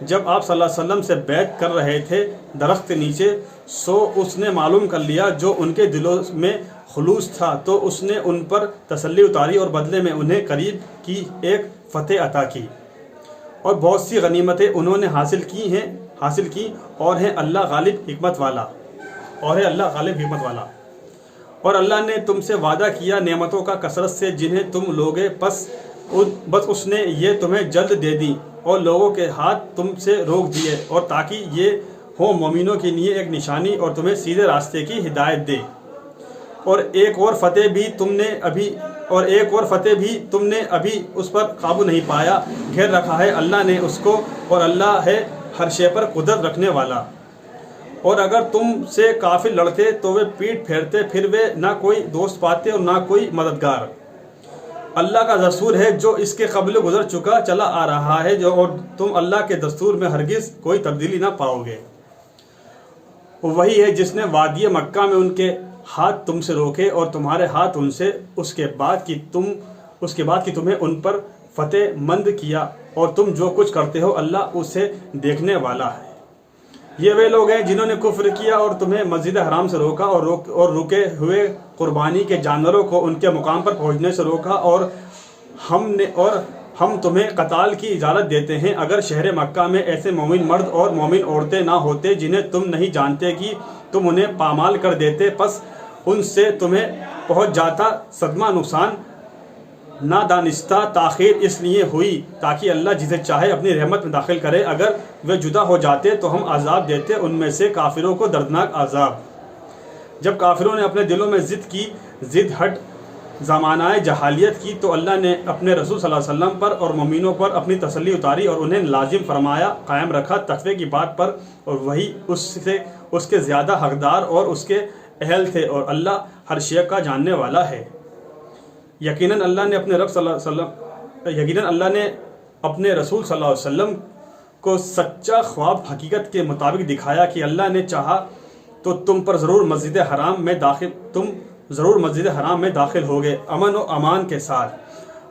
جب آپ صلی اللہ علیہ وسلم سے بیعت کر رہے تھے درخت کے نیچے، سو اس نے معلوم کر لیا جو ان کے دلوں میں خلوص تھا، تو اس نے ان پر تسلی اتاری اور بدلے میں انہیں قریب کی ایک فتح عطا کی، اور بہت سی غنیمتیں انہوں نے حاصل کی، اور ہے اللہ غالب حکمت والا، اور اللہ نے تم سے وعدہ کیا نعمتوں کا کثرت سے جنہیں تم لوگے، بس اس نے یہ تمہیں جلد دے دی اور لوگوں کے ہاتھ تم سے روک دیے، اور تاکہ یہ ہو مومنوں کے لیے ایک نشانی اور تمہیں سیدھے راستے کی ہدایت دے۔ اور ایک اور فتح بھی تم نے ابھی اس پر قابو نہیں پایا، گھیر رکھا ہے اللہ نے اس کو، اور اللہ ہے ہر شے پر قدرت رکھنے والا۔ اور اگر تم سے کافر لڑتے تو وہ پیٹ پھیرتے، پھر وہ نہ کوئی دوست پاتے اور نہ کوئی مددگار۔ اللہ کا دستور ہے جو اس کے قبل گزر چکا چلا آ رہا ہے، اور تم اللہ کے دستور میں ہرگز کوئی تبدیلی نہ پاؤ گے۔ وہی ہے جس نے وادی مکہ میں ان کے ہاتھ تم سے روکے اور تمہارے ہاتھ ان سے، اس کے بعد کہ تمہیں ان پر فتح مند کیا، اور تم جو کچھ کرتے ہو اللہ اسے دیکھنے والا ہے۔ یہ وہ لوگ ہیں جنہوں نے کفر کیا اور تمہیں مسجد حرام سے روکا، اور رکے ہوئے قربانی کے جانوروں کو ان کے مقام پر پہنچنے سے روکا، اور ہم تمہیں قتال کی اجازت دیتے ہیں اگر شہر مکہ میں ایسے مومن مرد اور مومن عورتیں نہ ہوتے جنہیں تم نہیں جانتے کہ تم انہیں پامال کر دیتے، پس ان سے تمہیں پہنچ جاتا صدمہ نقصان۔ نادانستہ تاخیر اس لیے ہوئی تاکہ اللہ جسے چاہے اپنی رحمت میں داخل کرے، اگر وہ جدا ہو جاتے تو ہم عذاب دیتے ان میں سے کافروں کو دردناک عذاب۔ جب کافروں نے اپنے دلوں میں ضد ہٹ زمانہ جاہلیت کی تو اللہ نے اپنے رسول صلی اللہ علیہ وسلم پر اور مومنوں پر اپنی تسلی اتاری اور انہیں لازم فرمایا، قائم رکھا تقوی کی بات پر، اور وہی اس کے زیادہ حقدار اور اس کے اہل تھے، اور اللہ ہر شے کا جاننے والا ہے۔ یقیناً اللہ نے اپنے رسول صلی اللہ علیہ وسلم کو سچا خواب حقیقت کے مطابق دکھایا کہ اللہ نے چاہا تو تم ضرور مسجد حرام میں داخل ہوگے، امن و امان کے ساتھ،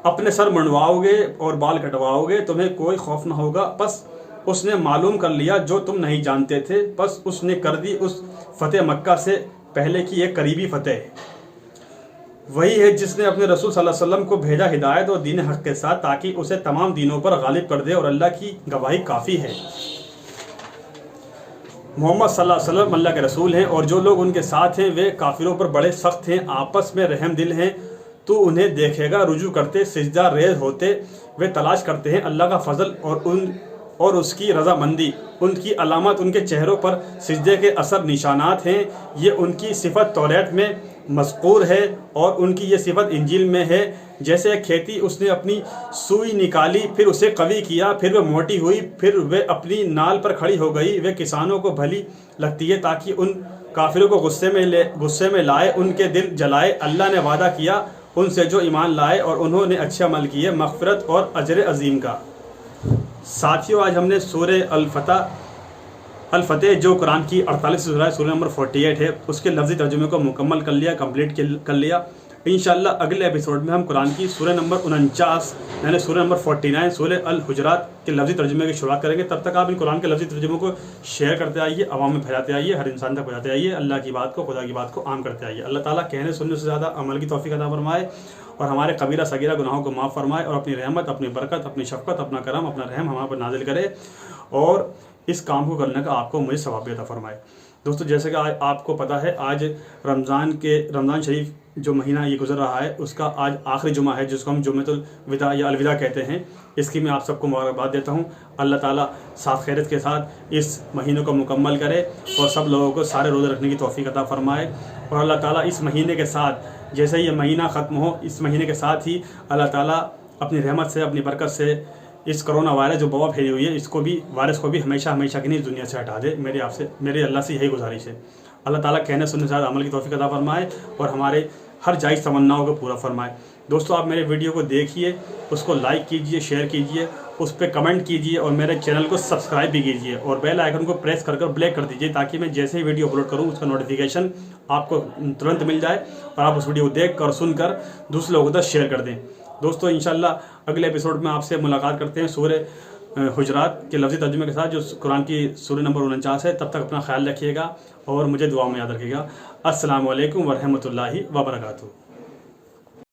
اپنے سر منڈواؤ گے اور بال کٹواؤ گے، تمہیں کوئی خوف نہ ہوگا۔ پس اس نے معلوم کر لیا جو تم نہیں جانتے تھے، پس اس نے کر دی اس فتح مکہ سے پہلے کی ایک قریبی فتح۔ وہی ہے جس نے اپنے رسول صلی اللہ علیہ وسلم کو بھیجا ہدایت اور دین حق کے ساتھ تاکہ اسے تمام دینوں پر غالب کر دے، اور اللہ کی گواہی کافی ہے۔ محمد صلی اللہ علیہ وسلم اللہ کے رسول ہیں، اور جو لوگ ان کے ساتھ ہیں وہ کافروں پر بڑے سخت ہیں، آپس میں رحم دل ہیں۔ تو انہیں دیکھے گا رجوع کرتے، سجدہ ریز ہوتے، وہ تلاش کرتے ہیں اللہ کا فضل اور اس کی رضامندی۔ ان کی علامت ان کے چہروں پر سجدے کے اثر نشانات ہیں، یہ ان کی صفت توریت میں مذکور ہے اور ان کی یہ صفت انجیل میں ہے۔ جیسے ایک کھیتی اس نے اپنی سوئی نکالی، پھر اسے قوی کیا، پھر وہ موٹی ہوئی، پھر وہ اپنی نال پر کھڑی ہو گئی، وہ کسانوں کو بھلی لگتی ہے تاکہ ان کافروں کو غصے میں لائے، ان کے دل جلائے۔ اللہ نے وعدہ کیا ان سے جو ایمان لائے اور انہوں نے اچھے عمل کیے، مغفرت اور اجر عظیم کا۔ ساتھیوں، آج ہم نے سورہ الفتح جو قرآن کی 48 سورہ ہے، سورہ نمبر 48 ہے، اس کے لفظی ترجمے کو مکمل کر لیا، کمپلیٹ کر لیا۔ انشاءاللہ اگلے ایپیسوڈ میں ہم قرآن کی سورہ نمبر 49 یعنی سورہ نمبر 49 سورہ الحجرات کے لفظی ترجمے کی شروعات کریں گے۔ تب تک آپ ان قرآن کے لفظی ترجموں کو شیئر کرتے آئیے، عوام میں پھیلاتے آئیے، ہر انسان تک پہنچاتے آئیے، اللہ کی بات کو، خدا کی بات کو عام کرتے آئیے۔ اللہ تعالیٰ کہنے سننے سے زیادہ عمل کی توفیق عطا فرمائے، اور ہمارے کبیرہ صغیرہ گناہوں کو معاف فرمائے، اور اپنی رحمت، اپنی برکت، اپنی شفقت، اپنا کرم، اپنا رحم ہمارے پر نازل کرے، اور اس کام کو کرنے کا آپ کو مجھے ثواب عطا فرمائے۔ دوستو، جیسے کہ آپ کو پتہ ہے آج رمضان شریف جو مہینہ یہ گزر رہا ہے اس کا آج آخری جمعہ ہے، جس کو ہم جمعۃ الوداع یا الوداع کہتے ہیں۔ اس کی میں آپ سب کو مبارکباد دیتا ہوں۔ اللہ تعالیٰ ساتھ خیرت کے ساتھ اس مہینے کو مکمل کرے اور سب لوگوں کو سارے روزے رکھنے کی توفیق عطا فرمائے، اور اللہ تعالیٰ اس مہینے کے ساتھ جیسے یہ مہینہ ختم ہو، اس مہینے کے ساتھ ہی اللہ تعالیٰ اپنی رحمت سے، اپنی برکت سے اس کرونا وائرس جو وبا پھیلی ہوئی ہے، وائرس کو بھی ہمیشہ کی نہیں دنیا سے ہٹا دے۔ میرے اللہ سے یہی گزارش ہے۔ اللہ تعالیٰ کہنے سننے سے عمل کی توفیق عطا فرمائے اور ہمارے ہر جائز تمناؤں کو پورا فرمائے۔ دوستو، آپ میرے ویڈیو کو دیکھیے، اس کو لائک کیجیے، شیئر کیجیے، اس پہ کمنٹ کیجیے، اور میرے چینل کو سبسکرائب بھی کیجیے، اور بیل آئیکن کو پریس کر بلیک کر دیجیے تاکہ میں جیسے ہی ویڈیو اپلوڈ کروں اس کا نوٹیفیکیشن آپ کو ترنت مل جائے، اور آپ اس ویڈیو کو دیکھ کر سن کر دوسرے لوگوں تک شیئر کر دیں۔ دوستو، انشاءاللہ اگلے ایپیسوڈ میں آپ سے ملاقات کرتے ہیں سورہ حجرات کے لفظی ترجمے کے ساتھ جو قرآن کی سورہ نمبر 49 ہے. تب تک اپنا خیال رکھیے گا اور مجھے دعاؤں میں یاد رکھیے گا. السلام علیکم ورحمۃ اللہ وبرکاتہ.